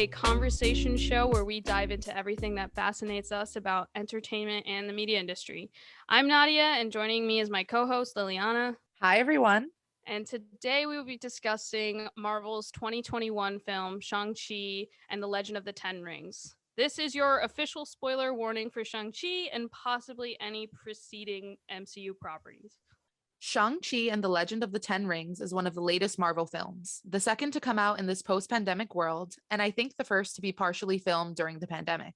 a conversation show where we dive into everything that fascinates us about entertainment and the media industry. I'm Nadia, and joining me is my co host, Liliana. Hi, everyone. And today we will be discussing Marvel's 2021 film, Shang-Chi and the Legend of the Ten Rings. This is your official spoiler warning for Shang-Chi and possibly any preceding MCU properties. Shang-Chi and the Legend of the Ten Rings is one of the latest Marvel films, the second to come out in this post pandemic world, and I think the first to be partially filmed during the pandemic.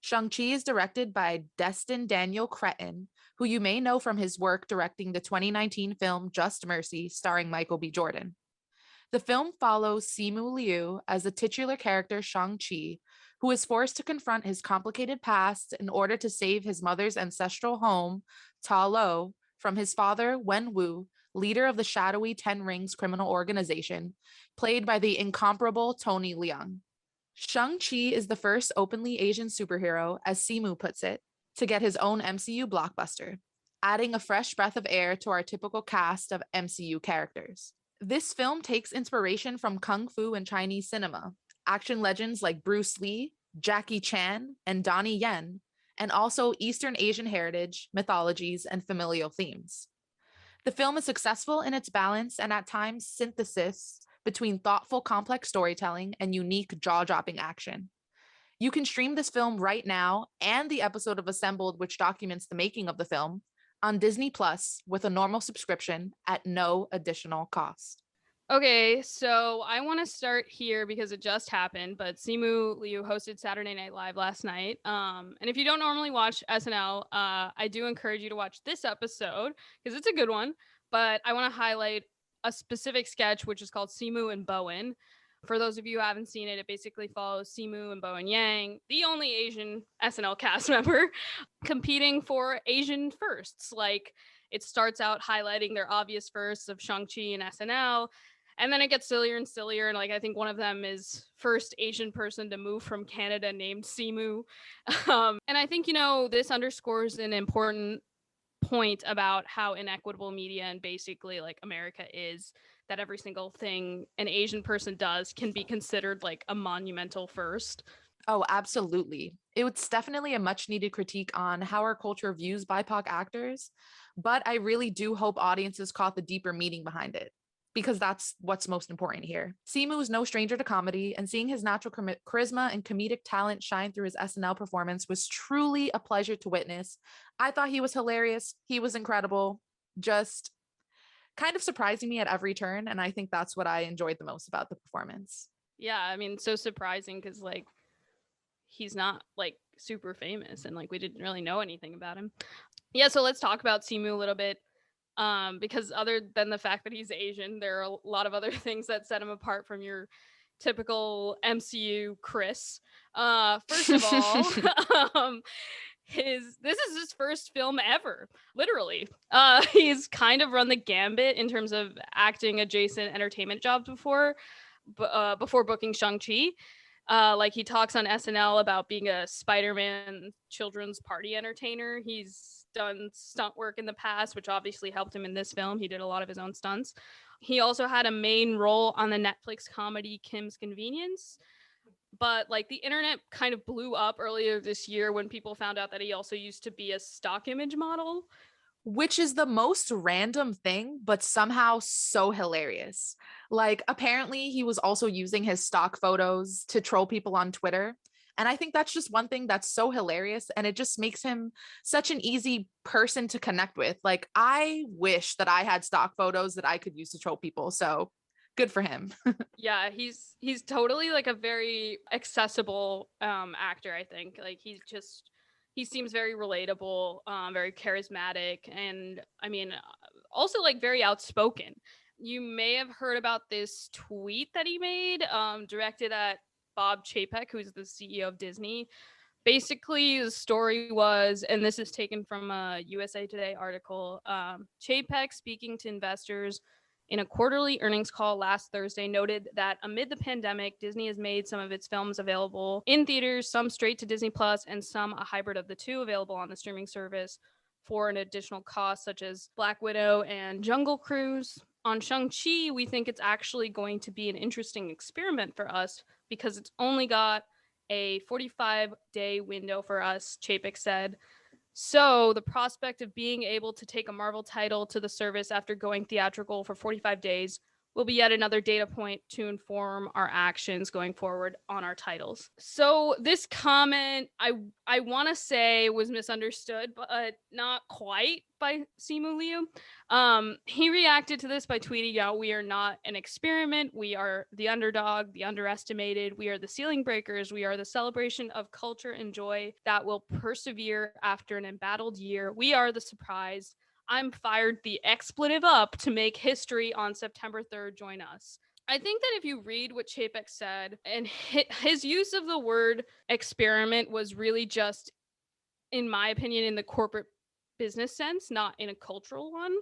Shang-Chi is directed by Destin Daniel Cretton, who you may know from his work directing the 2019 film Just Mercy, starring Michael B. Jordan. The film follows Simu Liu as the titular character Shang-Chi, who is forced to confront his complicated past in order to save his mother's ancestral home, Ta Lo, from his father, Wen Wu, leader of the shadowy Ten Rings criminal organization, played by the incomparable Tony Leung. Shang-Chi is the first openly Asian superhero, as Simu puts it, to get his own MCU blockbuster, adding a fresh breath of air to our typical cast of MCU characters. This film takes inspiration from Kung Fu and Chinese cinema, action legends like Bruce Lee, Jackie Chan, and Donnie Yen, and also Eastern Asian heritage, mythologies, and familial themes. The film is successful in its balance and at times synthesis between thoughtful, complex storytelling and unique, jaw dropping action. You can stream this film right now and the episode of Assembled, which documents the making of the film, on Disney Plus with a normal subscription at no additional cost. Okay, so I want to start here because it just happened, but Simu Liu hosted Saturday Night Live last night. And if you don't normally watch SNL, I do encourage you to watch this episode because it's a good one. But I want to highlight a specific sketch, which is called Simu and Bowen. For those of you who haven't seen it, it basically follows Simu and Bowen Yang, the only Asian SNL cast member, competing for Asian firsts. Like, it starts out highlighting their obvious firsts of Shang-Chi and SNL, and then it gets sillier and sillier. And like, I think one of them is first Asian person to move from Canada named Simu. And I think, this underscores an important point about how inequitable media and basically like America is, that every single thing an Asian person does can be considered like a monumental first. Oh, absolutely. It's definitely a much needed critique on how our culture views BIPOC actors, but I really do hope audiences caught the deeper meaning behind it, because that's what's most important here. Simu is no stranger to comedy, and seeing his natural charisma and comedic talent shine through his SNL performance was truly a pleasure to witness. I thought he was hilarious. He was incredible, just kind of surprising me at every turn, and I think that's what I enjoyed the most about the performance. Yeah, I mean, so surprising because like he's not like super famous and like we didn't really know anything about him. Yeah, so let's talk about Simu a little bit. Because other than the fact that he's Asian, there are a lot of other things that set him apart from your typical MCU Chris. First of all, this is his first film ever, literally. He's kind of run the gambit in terms of acting adjacent entertainment jobs before booking Shang-Chi. Like, he talks on SNL about being a Spider-Man children's party entertainer. He's done stunt work in the past, which obviously helped him in this film. He did a lot of his own stunts. He also had a main role on the Netflix comedy Kim's Convenience. But like, the internet kind of blew up earlier this year when people found out that he also used to be a stock image model. Which is the most random thing, but somehow so hilarious. Like, apparently, he was also using his stock photos to troll people on Twitter. And I think that's just one thing that's so hilarious. And it just makes him such an easy person to connect with. Like, I wish that I had stock photos that I could use to troll people. So good for him. Yeah, he's totally like a very accessible actor, I think. Like, he seems very relatable, very charismatic, and I mean, also like very outspoken. You may have heard about this tweet that he made, directed at Bob Chapek, who's the CEO of Disney. Basically, the story was, and this is taken from a USA Today article, Chapek, speaking to investors in a quarterly earnings call last Thursday, noted that amid the pandemic, Disney has made some of its films available in theaters, some straight to Disney Plus, and some a hybrid of the two, available on the streaming service for an additional cost, such as Black Widow and Jungle Cruise. On Shang-Chi, we think it's actually going to be an interesting experiment for us because it's only got a 45-day window for us, Chapek said. So, the prospect of being able to take a Marvel title to the service after going theatrical for 45 days will be yet another data point to inform our actions going forward on our titles. So, this comment I want to say was misunderstood, but not quite by Simu Liu. He reacted to this by tweeting out, "We are not an experiment. We are the underdog, the underestimated. We are the ceiling breakers. We are the celebration of culture and joy that will persevere after an embattled year. We are the surprise. I'm fired the expletive up to make history on September 3rd. Join us." I think that if you read what Chapek said, and his use of the word experiment was really just, in my opinion, in the corporate business sense, not in a cultural one.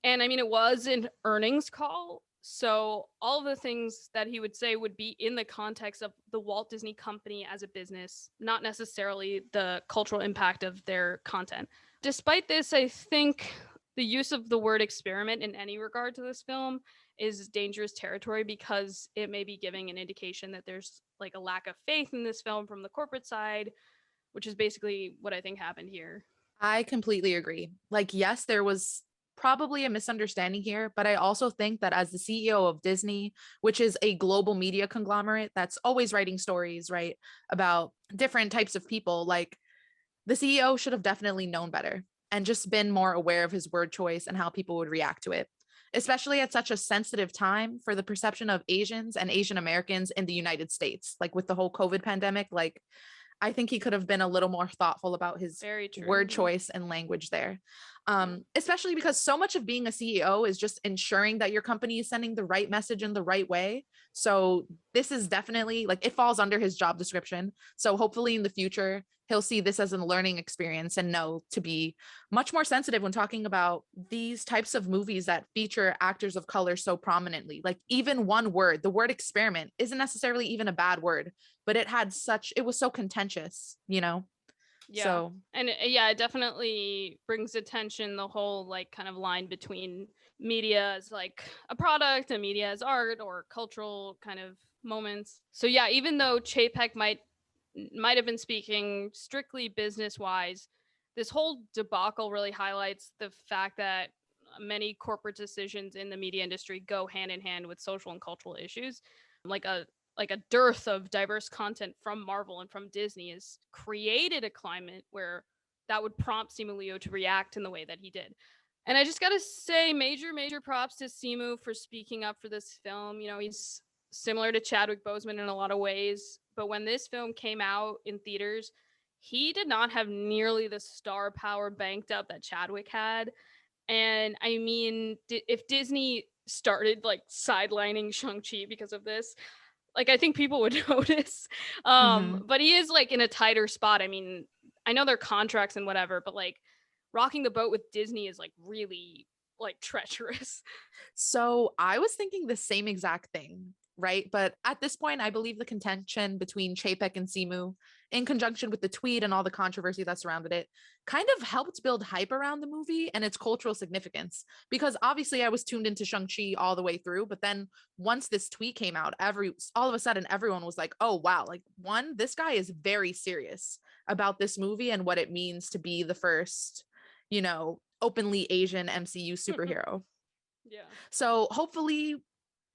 And I mean, it was an earnings call. So all of the things that he would say would be in the context of the Walt Disney Company as a business, not necessarily the cultural impact of their content. Despite this, I think the use of the word experiment in any regard to this film is dangerous territory because it may be giving an indication that there's like a lack of faith in this film from the corporate side, which is basically what I think happened here. I completely agree. Like, yes, there was probably a misunderstanding here, but I also think that as the CEO of Disney, which is a global media conglomerate that's always writing stories, right, about different types of people, like the CEO should have definitely known better and just been more aware of his word choice and how people would react to it, especially at such a sensitive time for the perception of Asians and Asian Americans in the United States, like with the whole COVID pandemic. Like, I think he could have been a little more thoughtful about his Very true. word choice and language there. Especially because so much of being a CEO is just ensuring that your company is sending the right message in the right way. So this is definitely like it falls under his job description. So hopefully in the future, he'll see this as a learning experience and know to be much more sensitive when talking about these types of movies that feature actors of color so prominently. Like even one word, the word experiment isn't necessarily even a bad word, but it was so contentious, you know? Yeah. So, And yeah, it definitely brings attention the whole like kind of line between media as like a product and media as art or cultural kind of moments. So yeah, even though Chapek might have been speaking strictly business wise, this whole debacle really highlights the fact that many corporate decisions in the media industry go hand in hand with social and cultural issues. Like a dearth of diverse content from Marvel and from Disney has created a climate where that would prompt Simu Liu to react in the way that he did. And I just gotta say, major props to Simu for speaking up for this film. You know, he's similar to Chadwick Boseman in a lot of ways, but when this film came out in theaters, he did not have nearly the star power banked up that Chadwick had. And I mean, if Disney started like sidelining Shang-Chi because of this, like I think people would notice. mhm. But he is like in a tighter spot. I mean, I know their contracts and whatever, but like rocking the boat with Disney is like really like treacherous. So I was thinking the same exact thing, right? But at this point, I believe the contention between Chapek and Simu, in conjunction with the tweet and all the controversy that surrounded it, kind of helped build hype around the movie and its cultural significance. Because obviously, I was tuned into Shang-Chi all the way through, but then once this tweet came out, all of a sudden everyone was like, "Oh wow! Like one, this guy is very serious about this movie and what it means to be the first, openly Asian MCU superhero." Yeah. So hopefully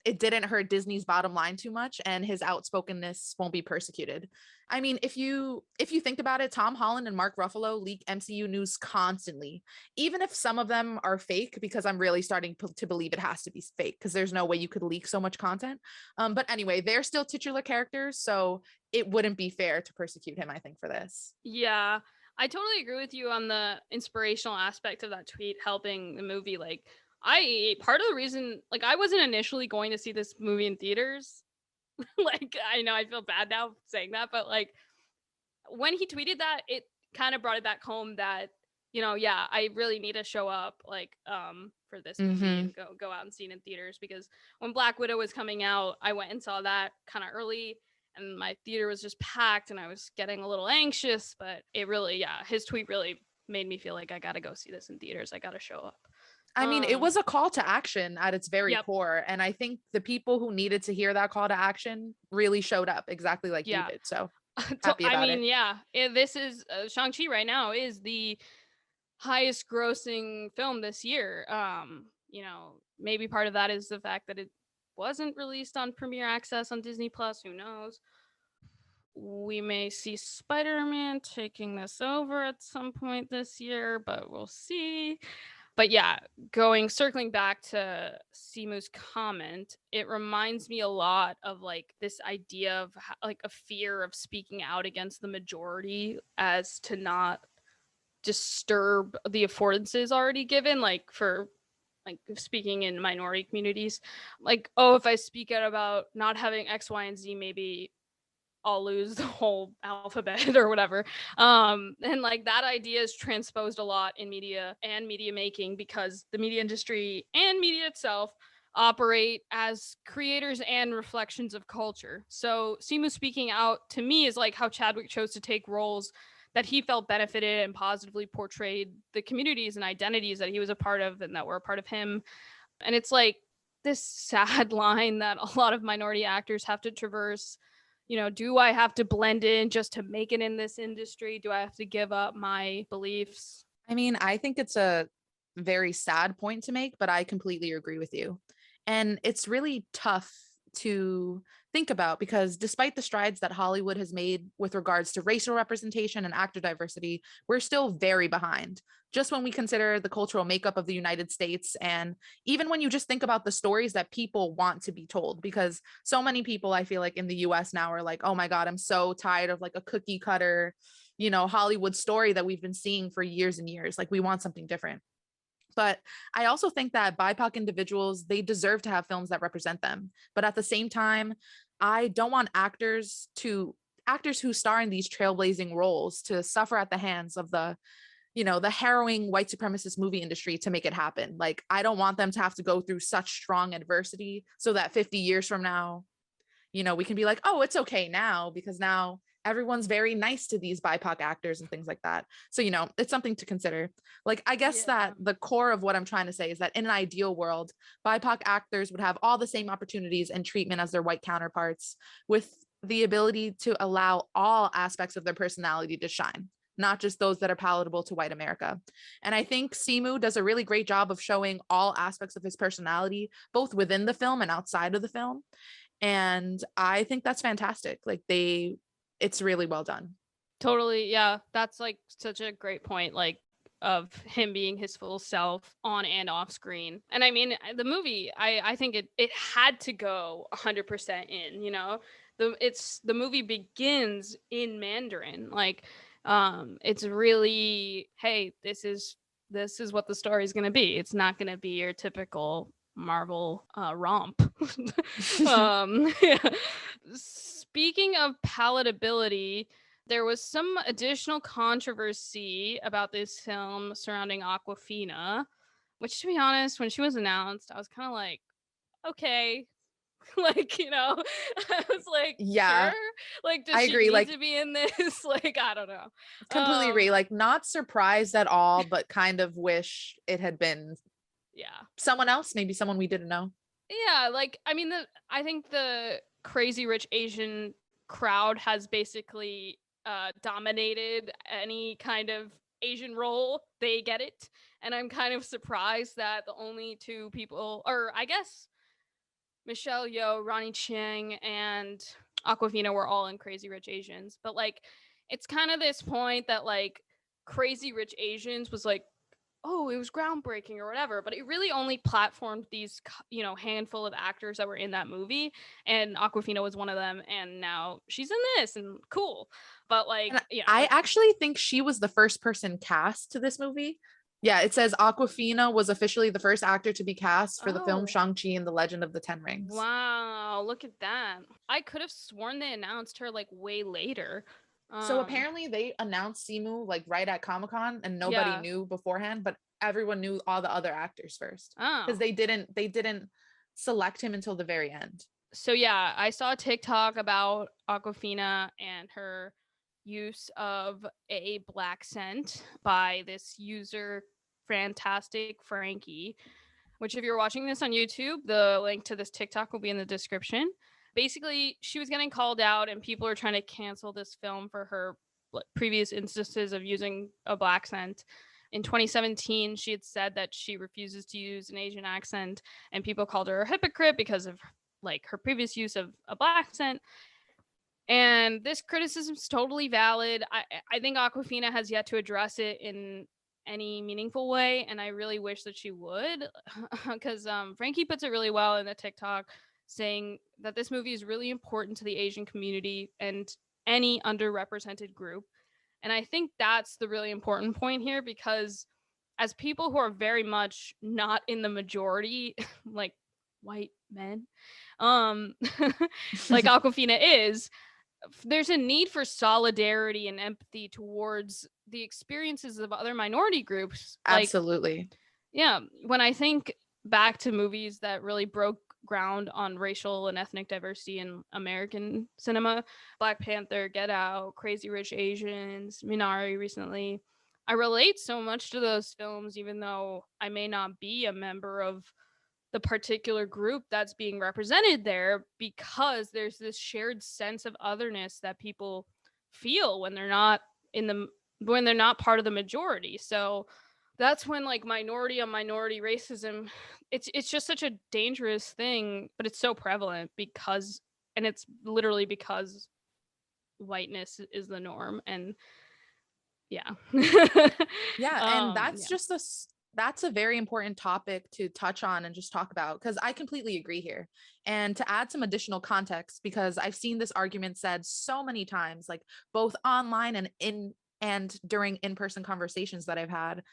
it didn't hurt Disney's bottom line too much and his outspokenness won't be persecuted. I mean, if you think about it, Tom Holland and Mark Ruffalo leak MCU news constantly. Even if some of them are fake, because I'm really starting to believe it has to be fake because there's no way you could leak so much content. But anyway, they're still titular characters, so it wouldn't be fair to persecute him, I think, for this. Yeah. I totally agree with you on the inspirational aspect of that tweet helping the movie. Like, I part of the reason, like, I wasn't initially going to see this movie in theaters. Like, I know I feel bad now saying that, but like, when he tweeted that, it kind of brought it back home that, yeah, I really need to show up like for this movie Mm-hmm. and go out and see it in theaters because when Black Widow was coming out, I went and saw that kind of early and my theater was just packed and I was getting a little anxious, but it really, yeah, his tweet really made me feel like I got to go see this in theaters. I got to show up. I mean, it was a call to action at its very Yep. core. And I think the people who needed to hear that call to action really showed up exactly like you Yeah. did. So So, happy I about mean, it. yeah, this is Shang-Chi right now is the highest grossing film this year. Maybe part of that is the fact that it wasn't released on Premiere Access on Disney Plus. Who knows? We may see Spider-Man taking this over at some point this year, but we'll see. But yeah, circling back to Simu's comment, it reminds me a lot of like this idea of like a fear of speaking out against the majority as to not disturb the affordances already given, like for like speaking in minority communities. Like, oh, if I speak out about not having X, Y, and Z, maybe I'll lose the whole alphabet or whatever. And like that idea is transposed a lot in media and media making because the media industry and media itself operate as creators and reflections of culture. So Simu speaking out to me is like how Chadwick chose to take roles that he felt benefited and positively portrayed the communities and identities that he was a part of and that were a part of him. And it's like this sad line that a lot of minority actors have to traverse. Do I have to blend in just to make it in this industry? Do I have to give up my beliefs? I mean, I think it's a very sad point to make, but I completely agree with you. And it's really tough to think about because despite the strides that Hollywood has made with regards to racial representation and actor diversity, we're still very behind. Just when we consider the cultural makeup of the United States, and even when you just think about the stories that people want to be told, because so many people, I feel like in the US now are like, oh my God, I'm so tired of like a cookie cutter Hollywood story that we've been seeing for years and years. Like we want something different. But I also think that BIPOC individuals, they deserve to have films that represent them. But at the same time, I don't want actors who star in these trailblazing roles to suffer at the hands of the harrowing white supremacist movie industry to make it happen. Like I don't want them to have to go through such strong adversity so that 50 years from now, we can be like, oh, it's okay now because now everyone's very nice to these BIPOC actors and things like that. So, it's something to consider. Like, I guess that Yeah. the core of what I'm trying to say is that in an ideal world, BIPOC actors would have all the same opportunities and treatment as their white counterparts with the ability to allow all aspects of their personality to shine, not just those that are palatable to white America. And I think Simu does a really great job of showing all aspects of his personality, both within the film and outside of the film. And I think that's fantastic. It's really well done. Totally. Yeah. That's like such a great point. Like, of him being his full self on and off screen. And I mean, the movie, I think it had to go 100% in, the movie begins in Mandarin. Like it's really, hey, this is what the story is going to be. It's not going to be your typical Marvel romp. Yeah. Speaking of palatability, there was some additional controversy about this film surrounding Aquafina, which, to be honest, when she was announced, I was kind of like, okay. Like, I was like, sure. Yeah, Like, does I she agree. need Like, to be in this? Like, I don't know. completely agree. Like, not surprised at all, but kind of wish it had been Yeah. someone else, maybe someone we didn't know. Yeah, like I mean I think the crazy rich Asian crowd has basically dominated any kind of Asian role. They get it. And I'm kind of surprised that the only two people, or I guess Michelle Yeoh, Ronnie Chiang, and Aquafina were all in Crazy Rich Asians. But like it's kind of this point that like Crazy Rich Asians was like, oh, it was groundbreaking or whatever, but it really only platformed these, handful of actors that were in that movie, and Aquafina was one of them, and now she's in this, and cool. But And like, I actually think she was the first person cast to this movie. Yeah, it says Aquafina was officially the first actor to be cast for the film oh, Shang-Chi and the Legend of the Ten Rings. wow, look at that. I could have sworn they announced her like way later. So Um, apparently they announced Simu like right at Comic-Con and nobody yeah. knew beforehand, but everyone knew all the other actors first because Oh. they didn't select him until the very end. So yeah, I saw a TikTok about Aquafina and her use of a black scent by this user fantastic Frankie, which if you're watching this on YouTube, the link to this TikTok will be in the description. Basically, she was getting called out and people are trying to cancel this film for her previous instances of using a black accent. In 2017, she had said that she refuses to use an Asian accent, and people called her a hypocrite because of like her previous use of a black accent. And this criticism is totally valid. I think Aquafina has yet to address it in any meaningful way, and I really wish that she would, because Frankie puts it really well in the TikTok, saying that this movie is really important to the Asian community and any underrepresented group. And I think that's the really important point here, because as people who are very much not in the majority, like white men, um, like Aquafina is, there's a need for solidarity and empathy towards the experiences of other minority groups. Like, Absolutely. yeah, when I think back to movies that really broke ground on racial and ethnic diversity in American cinema, Black Panther, Get Out, Crazy Rich Asians, Minari recently, I relate so much to those films, even though I may not be a member of the particular group that's being represented there, because there's this shared sense of otherness that people feel in the when they're not part of the majority. So that's when like minority on minority racism, it's just such a dangerous thing, but it's so prevalent because, and it's literally because whiteness is the norm. And yeah. Yeah, and Yeah. that's a very important topic to touch on and just talk about, because I completely agree here. And to add some additional context, because I've seen this argument said so many times, like both online and during in-person conversations that I've had.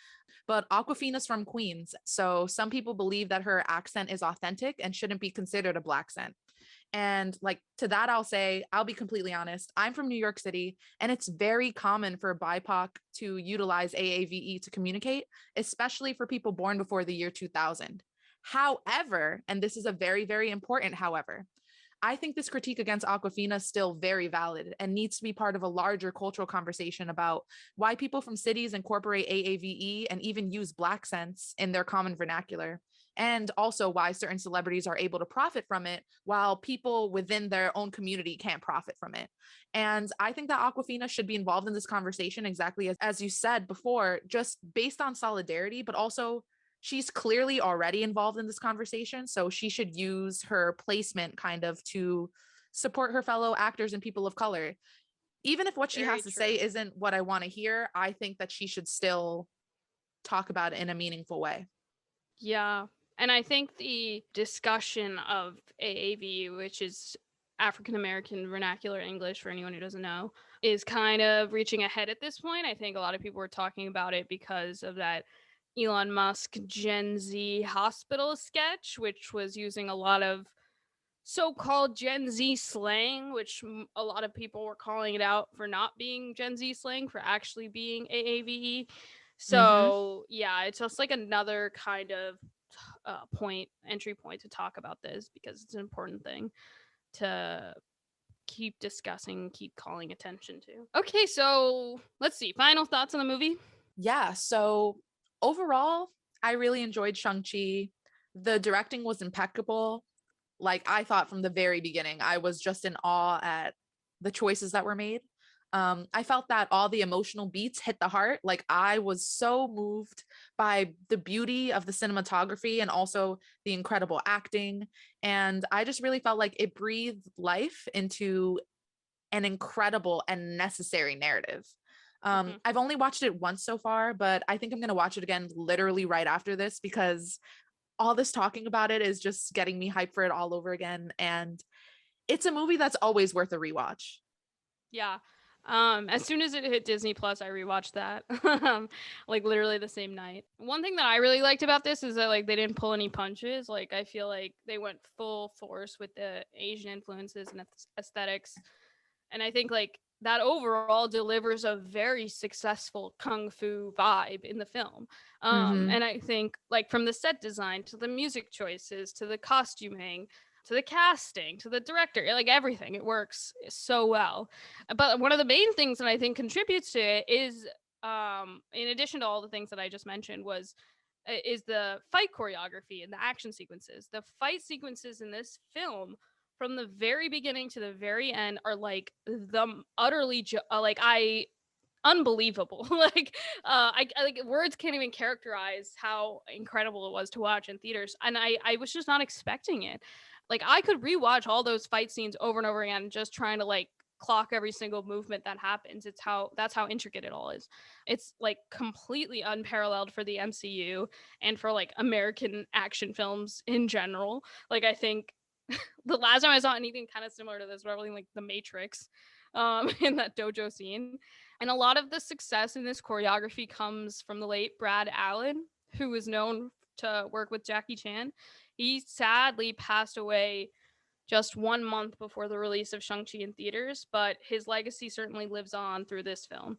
But Aquafina's from Queens, so some people believe that her accent is authentic and shouldn't be considered a black accent. And like to that, I'll say, I'll be completely honest. I'm from New York City, and it's very common for BIPOC to utilize AAVE to communicate, especially for people born before the year 2000. However, and this is a very, very important however, I think this critique against Aquafina is still very valid and needs to be part of a larger cultural conversation about why people from cities incorporate AAVE and even use black sense in their common vernacular, and also why certain celebrities are able to profit from it while people within their own community can't profit from it. And I think that Aquafina should be involved in this conversation, exactly as you said before, just based on solidarity, but also she's clearly already involved in this conversation. So she should use her placement kind of to support her fellow actors and people of color. Even if what she Very has to say true. isn't what I want to hear, I think that she should still talk about it in a meaningful way. Yeah. And I think the discussion of AAV, which is African American Vernacular English for anyone who doesn't know, is kind of reaching ahead at this point. I think a lot of people were talking about it because of that Elon Musk Gen Z hospital sketch, which was using a lot of so-called Gen Z slang, which a lot of people were calling it out for not being Gen Z slang, for actually being AAVE. Mm-hmm. So yeah, it's just like another kind of entry point to talk about this, because it's an important thing to keep discussing, keep calling attention to. Okay, so let's see. Final thoughts on the movie? Yeah. So overall, I really enjoyed Shang-Chi. The directing was impeccable. Like I thought from the very beginning, I was just in awe at the choices that were made. I felt that all the emotional beats hit the heart. Like I was so moved by the beauty of the cinematography and also the incredible acting. And I just really felt like it breathed life into an incredible and necessary narrative. Mm-hmm. I've only watched it once so far, but I think I'm going to watch it again literally right after this, because all this talking about it is just getting me hyped for it all over again. And it's a movie that's always worth a rewatch. Yeah. As soon as it hit Disney Plus, I rewatched that. Like literally the same night. One thing that I really liked about this is that like they didn't pull any punches. Like I feel like they went full force with the Asian influences and aesthetics. And I think like that overall delivers a very successful kung fu vibe in the film. Mm-hmm. And I think like from the set design to the music choices to the costuming to the casting to the director, like everything, it works so well. But one of the main things that I think contributes to it is in addition to all the things that I just mentioned, is the fight choreography and the action sequences. The fight sequences in this film from the very beginning to the very end are like the utterly like I unbelievable. Like I like words can't even characterize how incredible it was to watch in theaters, and I was just not expecting it. Like I could rewatch all those fight scenes over and over again, just trying to like clock every single movement that happens. That's how intricate it all is. It's like completely unparalleled for the MCU and for like American action films in general. Like I think the last time I saw anything kind of similar to this, probably like The Matrix, in that dojo scene. And a lot of the success in this choreography comes from the late Brad Allen, who was known to work with Jackie Chan. He sadly passed away just 1 month before the release of Shang-Chi in theaters, but his legacy certainly lives on through this film.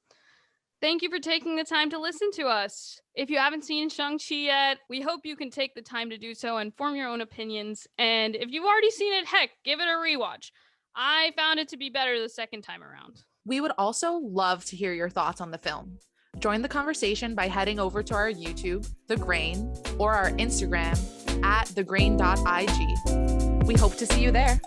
Thank you for taking the time to listen to us. If you haven't seen Shang-Chi yet, we hope you can take the time to do so and form your own opinions. And if you've already seen it, heck, give it a rewatch. I found it to be better the second time around. We would also love to hear your thoughts on the film. Join the conversation by heading over to our YouTube, The Grain, or our Instagram, @thegrain.ig. We hope to see you there.